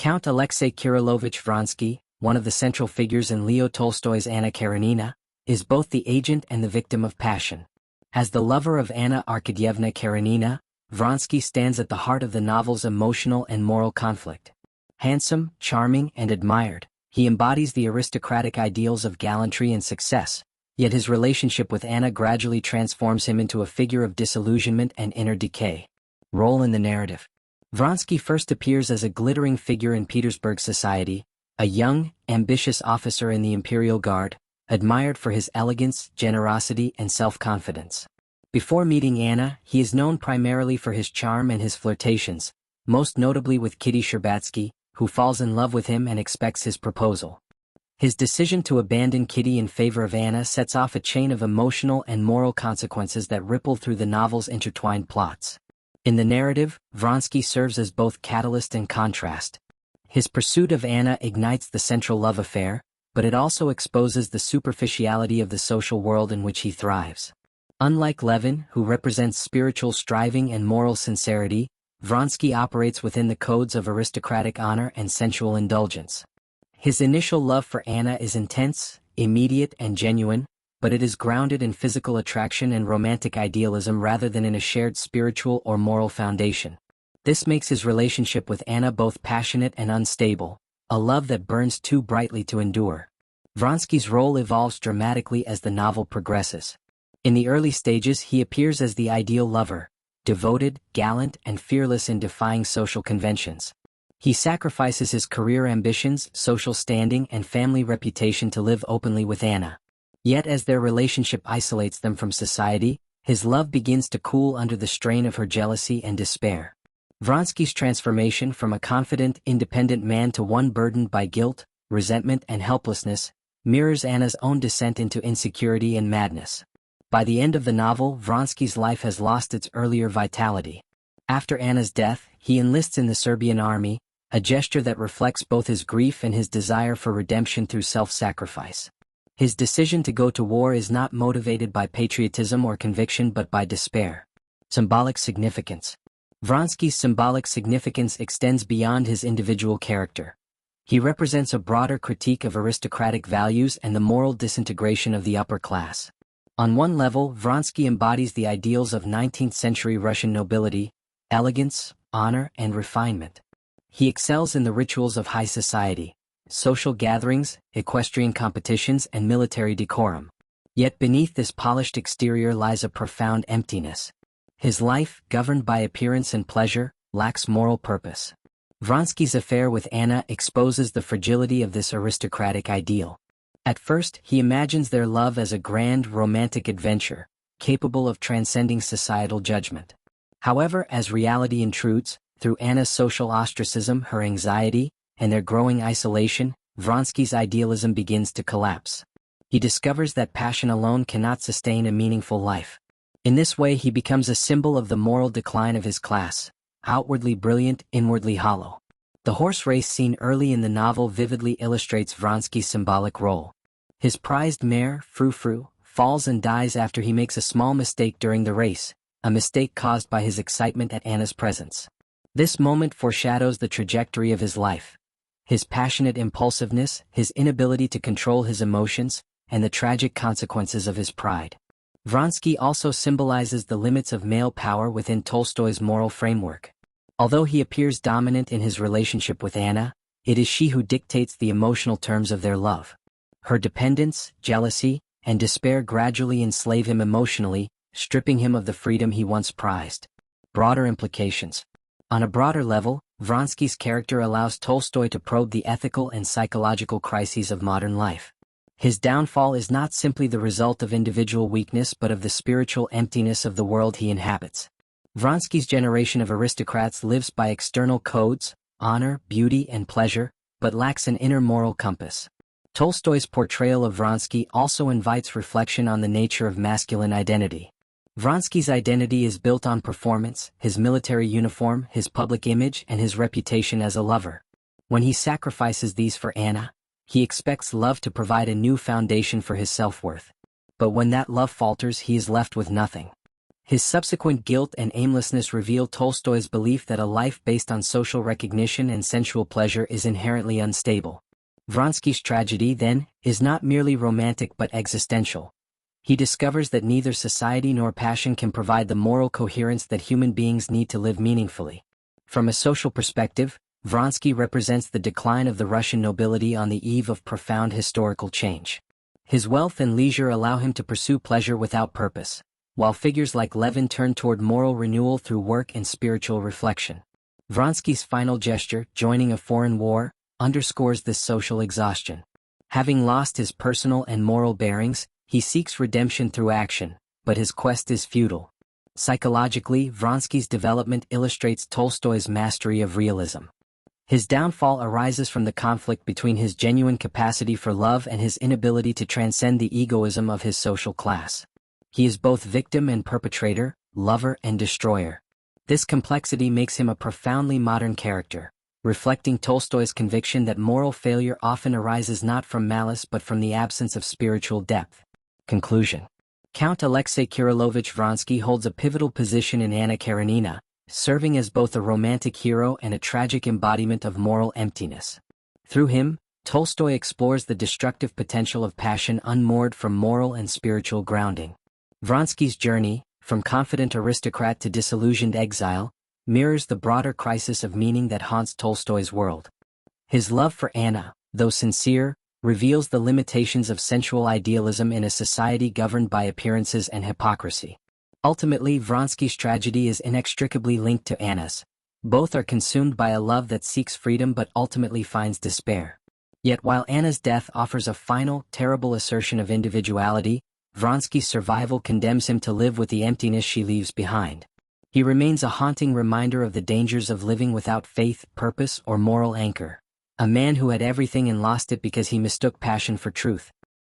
Count Alexei Vronsky, one of the central figures in Leo Tolstoy's Anna Karenina, is both the agent and the victim of passion. As the lover of Anna Karenina, Vronsky stands at the heart of the novel's emotional and moral conflict. Handsome, charming, and admired, he embodies the aristocratic ideals of gallantry and success, yet his relationship with Anna gradually transforms him into a figure of disillusionment and inner decay. Role in the narrative. Vronsky first appears as a glittering figure in Petersburg society, a young, ambitious officer in the Imperial Guard, admired for his elegance, generosity, and self-confidence. Before meeting Anna, he is known primarily for his charm and his flirtations, most notably with Kitty Sherbatsky, who falls in love with him and expects his proposal. His decision to abandon Kitty in favor of Anna sets off a chain of emotional and moral consequences that ripple through the novel's intertwined plots. In the narrative, Vronsky serves as both catalyst and contrast. His pursuit of Anna ignites the central love affair, but it also exposes the superficiality of the social world in which he thrives. Unlike Levin, who represents spiritual striving and moral sincerity, Vronsky operates within the codes of aristocratic honor and sensual indulgence. His initial love for Anna is intense, immediate, and genuine, but it is grounded in physical attraction and romantic idealism rather than in a shared spiritual or moral foundation. This makes his relationship with Anna both passionate and unstable, a love that burns too brightly to endure. Vronsky's role evolves dramatically as the novel progresses. In the early stages, he appears as the ideal lover, devoted, gallant, and fearless in defying social conventions. He sacrifices his career ambitions, social standing, and family reputation to live openly with Anna. Yet as their relationship isolates them from society, his love begins to cool under the strain of her jealousy and despair. Vronsky's transformation from a confident, independent man to one burdened by guilt, resentment, and helplessness mirrors Anna's own descent into insecurity and madness. By the end of the novel, Vronsky's life has lost its earlier vitality. After Anna's death, he enlists in the Serbian army, a gesture that reflects both his grief and his desire for redemption through self-sacrifice. His decision to go to war is not motivated by patriotism or conviction but by despair. Symbolic significance. Vronsky's symbolic significance extends beyond his individual character. He represents a broader critique of aristocratic values and the moral disintegration of the upper class. On one level, Vronsky embodies the ideals of 19th-century Russian nobility, elegance, honor, and refinement. He excels in the rituals of high society, social gatherings, equestrian competitions, and military decorum. Yet beneath this polished exterior lies a profound emptiness. His life, governed by appearance and pleasure, lacks moral purpose. Vronsky's affair with Anna exposes the fragility of this aristocratic ideal. At first, he imagines their love as a grand, romantic adventure, capable of transcending societal judgment. However, as reality intrudes, through Anna's social ostracism, her anxiety, and their growing isolation, Vronsky's idealism begins to collapse. He discovers that passion alone cannot sustain a meaningful life. In this way, he becomes a symbol of the moral decline of his class, outwardly brilliant, inwardly hollow. The horse race scene early in the novel vividly illustrates Vronsky's symbolic role. His prized mare, Frou-Frou, falls and dies after he makes a small mistake during the race, a mistake caused by his excitement at Anna's presence. This moment foreshadows the trajectory of his life. His passionate impulsiveness, his inability to control his emotions, and the tragic consequences of his pride. Vronsky also symbolizes the limits of male power within Tolstoy's moral framework. Although he appears dominant in his relationship with Anna, it is she who dictates the emotional terms of their love. Her dependence, jealousy, and despair gradually enslave him emotionally, stripping him of the freedom he once prized. Broader implications. On a broader level, Vronsky's character allows Tolstoy to probe the ethical and psychological crises of modern life. His downfall is not simply the result of individual weakness but of the spiritual emptiness of the world he inhabits. Vronsky's generation of aristocrats lives by external codes, honor, beauty, and pleasure, but lacks an inner moral compass. Tolstoy's portrayal of Vronsky also invites reflection on the nature of masculine identity. Vronsky's identity is built on performance, his military uniform, his public image, and his reputation as a lover. When he sacrifices these for Anna, he expects love to provide a new foundation for his self-worth. But when that love falters, he is left with nothing. His subsequent guilt and aimlessness reveal Tolstoy's belief that a life based on social recognition and sensual pleasure is inherently unstable. Vronsky's tragedy, then, is not merely romantic but existential. He discovers that neither society nor passion can provide the moral coherence that human beings need to live meaningfully. From a social perspective, Vronsky represents the decline of the Russian nobility on the eve of profound historical change. His wealth and leisure allow him to pursue pleasure without purpose, while figures like Levin turn toward moral renewal through work and spiritual reflection. Vronsky's final gesture, joining a foreign war, underscores this social exhaustion. Having lost his personal and moral bearings, he seeks redemption through action, but his quest is futile. Psychologically, Vronsky's development illustrates Tolstoy's mastery of realism. His downfall arises from the conflict between his genuine capacity for love and his inability to transcend the egoism of his social class. He is both victim and perpetrator, lover and destroyer. This complexity makes him a profoundly modern character, reflecting Tolstoy's conviction that moral failure often arises not from malice but from the absence of spiritual depth. Conclusion. Count Alexei Vronsky holds a pivotal position in Anna Karenina, serving as both a romantic hero and a tragic embodiment of moral emptiness. Through him, Tolstoy explores the destructive potential of passion unmoored from moral and spiritual grounding. Vronsky's journey, from confident aristocrat to disillusioned exile, mirrors the broader crisis of meaning that haunts Tolstoy's world. His love for Anna, though sincere, reveals the limitations of sensual idealism in a society governed by appearances and hypocrisy. Ultimately, Vronsky's tragedy is inextricably linked to Anna's. Both are consumed by a love that seeks freedom but ultimately finds despair. Yet while Anna's death offers a final, terrible assertion of individuality, Vronsky's survival condemns him to live with the emptiness she leaves behind. He remains a haunting reminder of the dangers of living without faith, purpose, or moral anchor. A man who had everything and lost it because he mistook passion for truth.